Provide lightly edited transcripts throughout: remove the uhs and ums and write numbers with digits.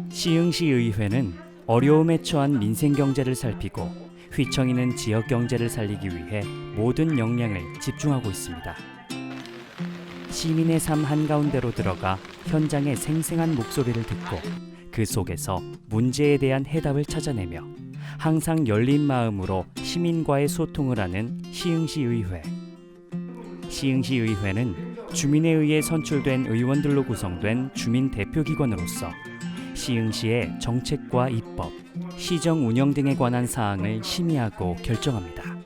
시흥시의회는 어려움에 처한 민생경제를 살피고 휘청이는 지역경제를 살리기 위해 모든 역량을 집중하고 있습니다. 시민의 삶 한가운데로 들어가 현장의 생생한 목소리를 듣고 그 속에서 문제에 대한 해답을 찾아내며 항상 열린 마음으로 시민과의 소통을 하는 시흥시의회. 시흥시의회는 주민에 의해 선출된 의원들로 구성된 주민 대표기관으로서 시흥시의 정책과 입법, 시정 운영 등에 관한 사항을 심의하고 결정합니다.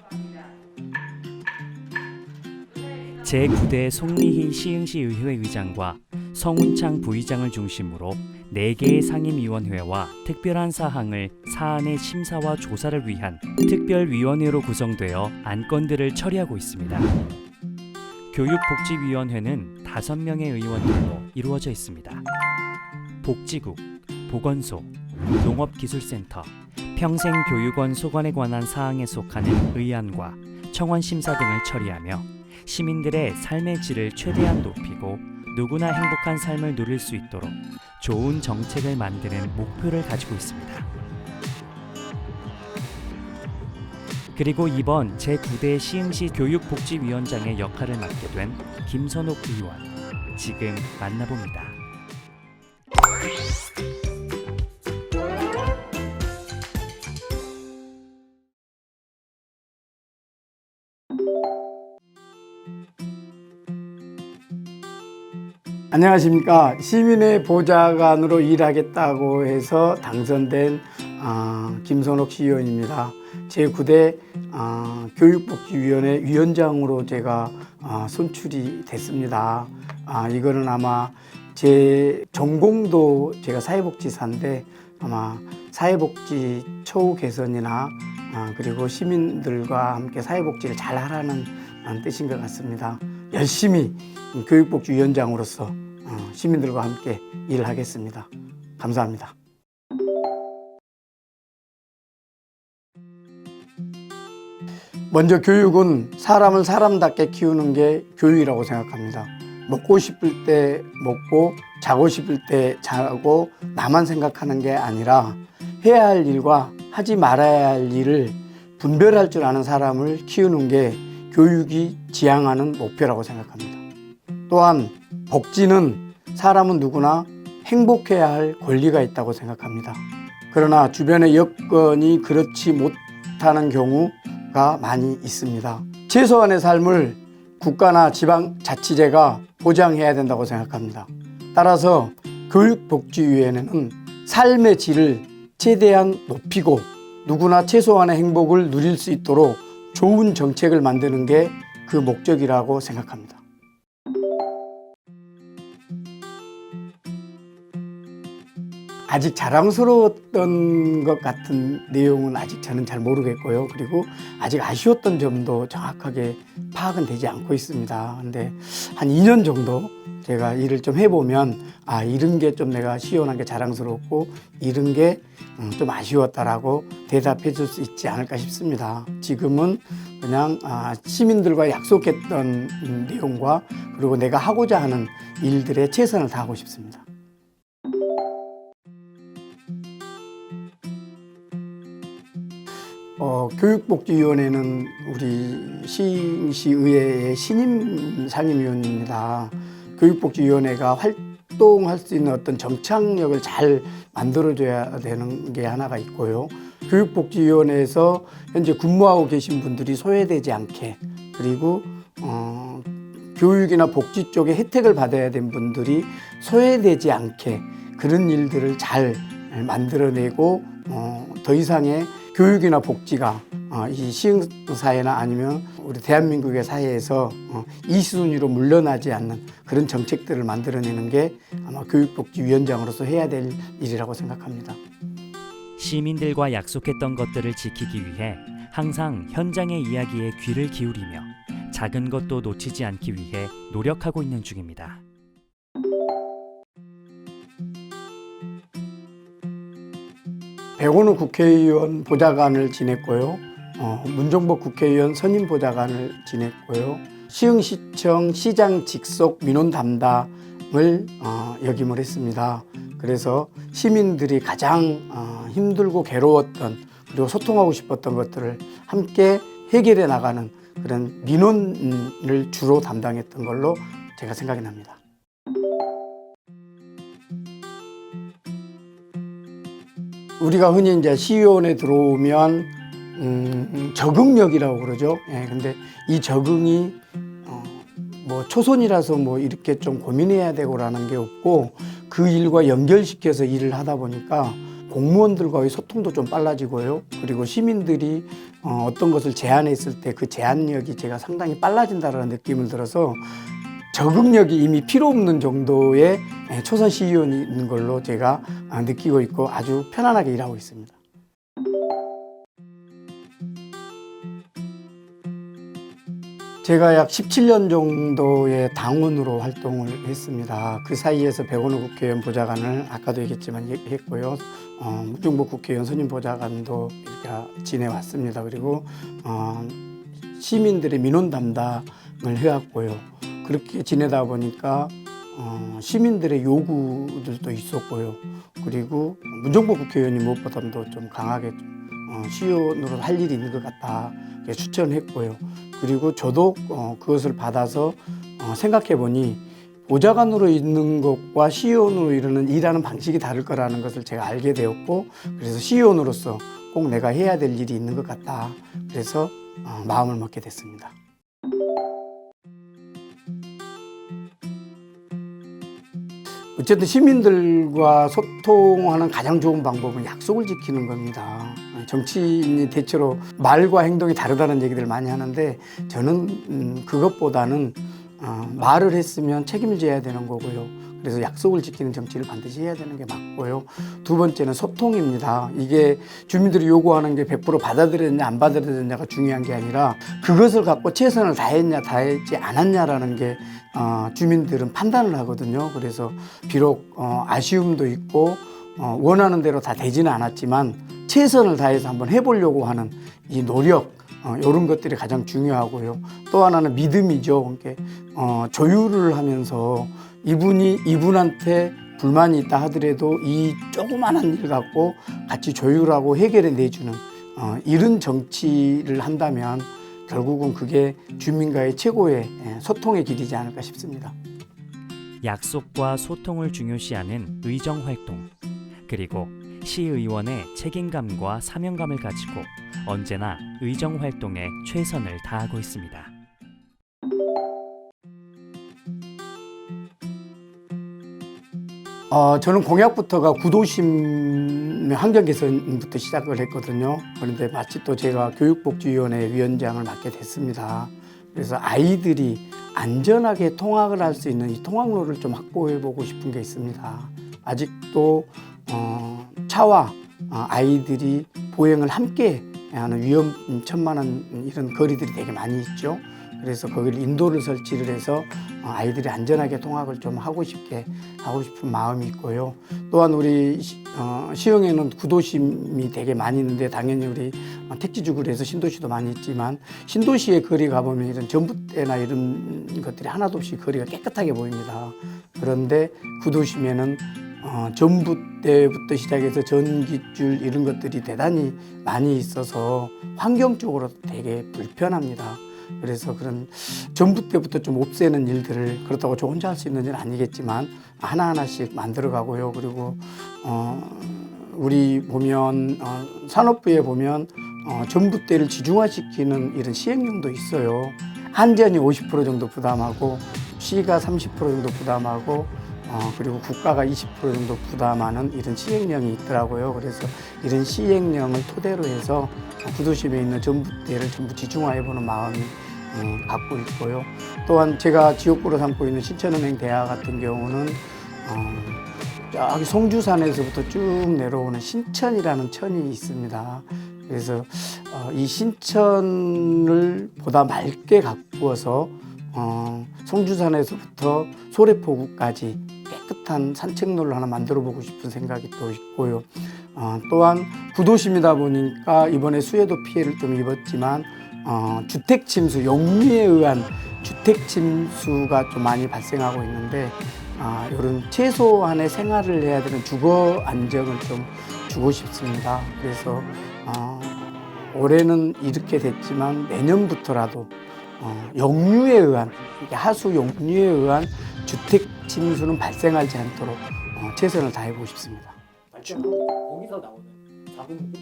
제9대 송리희 시흥시의회 의장과 성운창 부의장을 중심으로 4개의 상임위원회와 특별한 사항을 사안의 심사와 조사를 위한 특별위원회로 구성되어 안건들을 처리하고 있습니다. 교육복지위원회는 5명의 의원들로 이루어져 있습니다. 복지국, 보건소, 농업기술센터, 평생교육원 소관에 관한 사항에 속하는 의안과 청원심사 등을 처리하며 시민들의 삶의 질을 최대한 높이고 누구나 행복한 삶을 누릴 수 있도록 좋은 정책을 만드는 목표를 가지고 있습니다. 그리고 이번 제9대 시흥시 교육복지위원장의 역할을 맡게 된 김선옥 의원, 지금 만나봅니다. 안녕하십니까. 시민의 보좌관으로 일하겠다고 해서 당선된 김선옥 시의원입니다. 제9대 교육복지위원회 위원장으로 제가 선출이 됐습니다. 이거는 아마 제 전공도 제가 사회복지사인데 아마 사회복지 처우 개선이나 그리고 시민들과 함께 사회복지를 잘 하라는 뜻인 것 같습니다. 열심히 교육복지위원장으로서 시민들과 함께 일을 하겠습니다. 감사합니다. 먼저 교육은 사람을 사람답게 키우는 게 교육이라고 생각합니다. 먹고 싶을 때 먹고 자고 싶을 때 자고 나만 생각하는 게 아니라 해야 할 일과 하지 말아야 할 일을 분별할 줄 아는 사람을 키우는 게 교육이 지향하는 목표라고 생각합니다. 또한 복지는 사람은 누구나 행복해야 할 권리가 있다고 생각합니다. 그러나 주변의 여건이 그렇지 못하는 경우가 많이 있습니다. 최소한의 삶을 국가나 지방자치제가 보장해야 된다고 생각합니다. 따라서 교육복지위원회는 삶의 질을 최대한 높이고 누구나 최소한의 행복을 누릴 수 있도록 좋은 정책을 만드는 게 그 목적이라고 생각합니다. 아직 자랑스러웠던 것 같은 내용은 아직 저는 잘 모르겠고요. 그리고 아직 아쉬웠던 점도 정확하게 파악은 되지 않고 있습니다. 근데 한 2년 정도 제가 일을 좀 해보면 이런 게 좀 내가 시원한 게 자랑스럽고 이런 게 좀 아쉬웠다라고 대답해 줄 수 있지 않을까 싶습니다. 지금은 그냥 시민들과 약속했던 내용과 그리고 내가 하고자 하는 일들에 최선을 다하고 싶습니다. 교육복지위원회는 우리 시의회의 신임 상임위원입니다. 교육복지위원회가 활동할 수 있는 어떤 정착력을 잘 만들어줘야 되는 게 하나가 있고요. 교육복지위원회에서 현재 근무하고 계신 분들이 소외되지 않게 그리고 교육이나 복지 쪽에 혜택을 받아야 된 분들이 소외되지 않게 그런 일들을 잘 만들어내고 더 이상의 교육이나 복지가 이 시흥사회나 아니면 우리 대한민국의 사회에서 이순위로 물러나지 않는 그런 정책들을 만들어내는 게 아마 교육복지위원장으로서 해야 될 일이라고 생각합니다. 시민들과 약속했던 것들을 지키기 위해 항상 현장의 이야기에 귀를 기울이며 작은 것도 놓치지 않기 위해 노력하고 있는 중입니다. 백원우 국회의원 보좌관을 지냈고요. 문종복 국회의원 선임 보좌관을 지냈고요. 시흥시청 시장 직속 민원 담당을 역임을 했습니다. 그래서 시민들이 가장 힘들고 괴로웠던 그리고 소통하고 싶었던 것들을 함께 해결해 나가는 그런 민원을 주로 담당했던 걸로 제가 생각이 납니다. 우리가 흔히 이제 시의원에 들어오면 적응력이라고 그러죠. 예, 근데 이 적응이 뭐 초선이라서 뭐 이렇게 좀 고민해야 되고라는 게 없고 그 일과 연결시켜서 일을 하다 보니까 공무원들과의 소통도 좀 빨라지고요. 그리고 시민들이 어떤 것을 제안했을 때 그 제안력이 제가 상당히 빨라진다는 느낌을 들어서 적응력이 이미 필요 없는 정도의 초선 시의원이 있는 걸로 제가 느끼고 있고 아주 편안하게 일하고 있습니다. 제가 약 17년 정도의 당원으로 활동을 했습니다. 그 사이에서 백원호 국회의원 보좌관을 아까도 얘기했지만 했고요. 무중복 국회의원 선임 보좌관도 이렇게 지내왔습니다. 그리고 시민들의 민원 담당을 해왔고요. 그렇게 지내다 보니까 시민들의 요구들도 있었고요. 그리고 문정복 국회의원이 무엇보다도 좀 강하게 시의원으로 할 일이 있는 것 같다 추천했고요. 그리고 저도 그것을 받아서 생각해 보니 보좌관으로 있는 것과 시의원으로 일하는 방식이 다를 거라는 것을 제가 알게 되었고, 그래서 시의원으로서 꼭 내가 해야 될 일이 있는 것 같다. 그래서 마음을 먹게 됐습니다. 어쨌든 시민들과 소통하는 가장 좋은 방법은 약속을 지키는 겁니다. 정치인이 대체로 말과 행동이 다르다는 얘기들을 많이 하는데 저는 그것보다는 말을 했으면 책임을 져야 되는 거고요. 그래서 약속을 지키는 정치를 반드시 해야 되는 게 맞고요. 두 번째는 소통입니다. 이게 주민들이 요구하는 게 100% 받아들였냐 안 받아들였냐가 중요한 게 아니라 그것을 갖고 최선을 다했냐 다했지 않았냐라는 게 주민들은 판단을 하거든요. 그래서 비록 아쉬움도 있고 원하는 대로 다 되지는 않았지만 최선을 다해서 한번 해보려고 하는 이 노력, 이런 것들이 가장 중요하고요. 또 하나는 믿음이죠. 그러니까 조율을 하면서 이분한테 불만이 있다 하더라도 이 조그마한 일 갖고 같이 조율하고 해결해 내주는 이런 정치를 한다면 결국은 그게 주민과의 최고의 소통의 길이지 않을까 싶습니다. 약속과 소통을 중요시하는 의정활동, 그리고 시의원의 책임감과 사명감을 가지고 언제나 의정활동에 최선을 다하고 있습니다. 저는 공약부터가 구도심 환경 개선부터 시작을 했거든요. 그런데 마치 또 제가 교육복지위원회 위원장을 맡게 됐습니다. 그래서 아이들이 안전하게 통학을 할 수 있는 이 통학로를 좀 확보해 보고 싶은 게 있습니다. 아직도 차와 아이들이 보행을 함께 하는 위험천만한 이런 거리들이 되게 많이 있죠. 그래서 거기를 인도를 설치를 해서 아이들이 안전하게 통학을 좀 하고 싶은 마음이 있고요. 또한 우리 시흥에는 구도심이 되게 많이 있는데 당연히 우리 택지주구로 해서 신도시도 많이 있지만 신도시의 거리 가보면 이런 전봇대나 이런 것들이 하나도 없이 거리가 깨끗하게 보입니다. 그런데 구도심에는 전봇대부터 시작해서 전기줄 이런 것들이 대단히 많이 있어서 환경적으로 되게 불편합니다. 그래서 그런 전봇대부터 좀 없애는 일들을 그렇다고 저 혼자 할 수 있는 일은 아니겠지만 하나하나씩 만들어 가고요. 그리고 우리 보면 산업부에 보면 전봇대를 지중화시키는 이런 시행령도 있어요. 한전이 50% 정도 부담하고 시가 30% 정도 부담하고 그리고 국가가 20% 정도 부담하는 이런 시행령이 있더라고요. 그래서 이런 시행령을 토대로 해서 구도심에 있는 전봇대를 전부 지중화해보는 마음이 갖고 있고요. 또한 제가 지역구로 삼고 있는 신천은행 대학 같은 경우는 저기 송주산에서부터 쭉 내려오는 신천이라는 천이 있습니다. 그래서 이 신천을 보다 맑게 가꾸어서 송주산에서부터 소래포구까지 깨끗한 산책로를 하나 만들어 보고 싶은 생각이 또 있고요. 또한 구도심이다 보니까 이번에 수해도 피해를 좀 입었지만 주택 침수, 용미에 의한 주택 침수가 좀 많이 발생하고 있는데 이런 최소한의 생활을 해야 되는 주거 안정을 좀 주고 싶습니다. 그래서 올해는 이렇게 됐지만 내년부터라도 역류에 의한 하수 역류에 의한 주택 침수는 발생하지 않도록 최선을 다해보고 싶습니다. 거기서 나오는 작은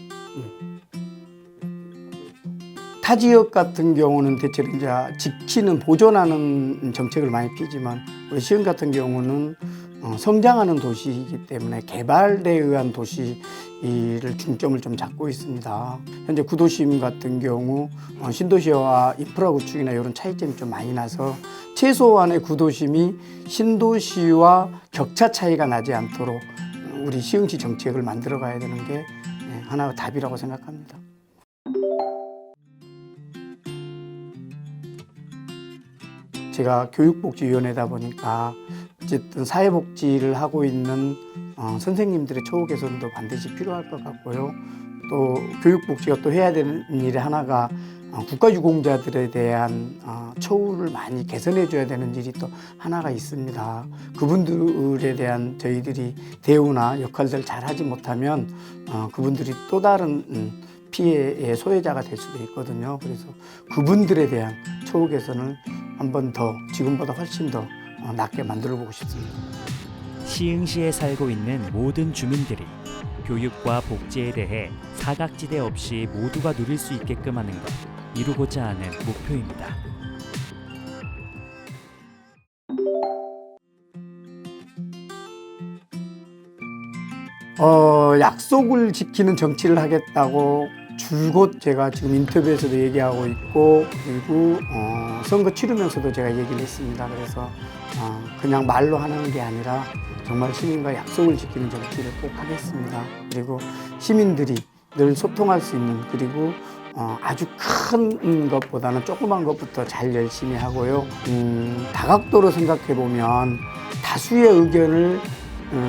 타 지역 같은 경우는 대체로 이제 지키는 보존하는 정책을 많이 피지만 우리 시흥 같은 경우는 성장하는 도시이기 때문에 개발에 의한 도시를 중점을 좀 잡고 있습니다. 현재 구도심 같은 경우 신도시와 인프라 구축이나 이런 차이점이 좀 많이 나서 최소한의 구도심이 신도시와 격차 차이가 나지 않도록 우리 시흥시 정책을 만들어 가야 되는 게 하나의 답이라고 생각합니다. 제가 교육복지위원회다 보니까 어쨌든 사회복지를 하고 있는 선생님들의 처우 개선도 반드시 필요할 것 같고요. 또 교육복지가 또 해야 되는 일이 하나가 국가유공자들에 대한 처우를 많이 개선해 줘야 되는 일이 또 하나가 있습니다. 그분들에 대한 저희들이 대우나 역할들 잘 하지 못하면 그분들이 또 다른 피해의 소외자가 될 수도 있거든요. 그래서 그분들에 대한 처우 개선을 한 번 더 지금보다 훨씬 더 낫게 만들어 보고 싶습니다. 시흥시에 살고 있는 모든 주민들이 교육과 복지에 대해 사각지대 없이 모두가 누릴 수 있게끔 하는 것, 이루고자 하는 목표입니다. 약속을 지키는 정치를 하겠다고 줄곧 제가 지금 인터뷰에서도 얘기하고 있고, 그리고 선거 치르면서도 제가 얘기를 했습니다. 그래서 그냥 말로 하는 게 아니라 정말 시민과 약속을 지키는 정치를 꼭 하겠습니다. 그리고 시민들이 늘 소통할 수 있는, 그리고 아주 큰 것보다는 조그만 것부터 잘 열심히 하고요. 다각도로 생각해 보면 다수의 의견을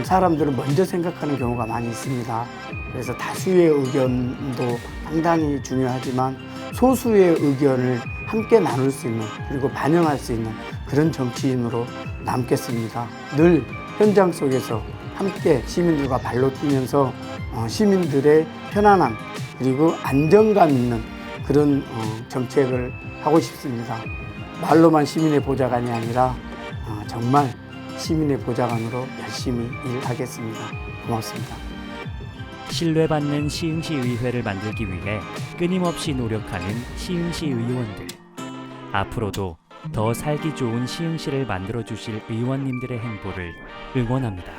사람들은 먼저 생각하는 경우가 많이 있습니다. 그래서 다수의 의견도 상당히 중요하지만 소수의 의견을 함께 나눌 수 있는, 그리고 반영할 수 있는 그런 정치인으로 남겠습니다. 늘 현장 속에서 함께 시민들과 발로 뛰면서 시민들의 편안함 그리고 안정감 있는 그런 정책을 하고 싶습니다. 말로만 시민의 보좌관이 아니라 정말 시민의 보좌관으로 열심히 일하겠습니다. 고맙습니다. 신뢰받는 시흥시 의회를 만들기 위해 끊임없이 노력하는 시흥시 의원들. 앞으로도 더 살기 좋은 시흥시를 만들어 주실 의원님들의 행보를 응원합니다.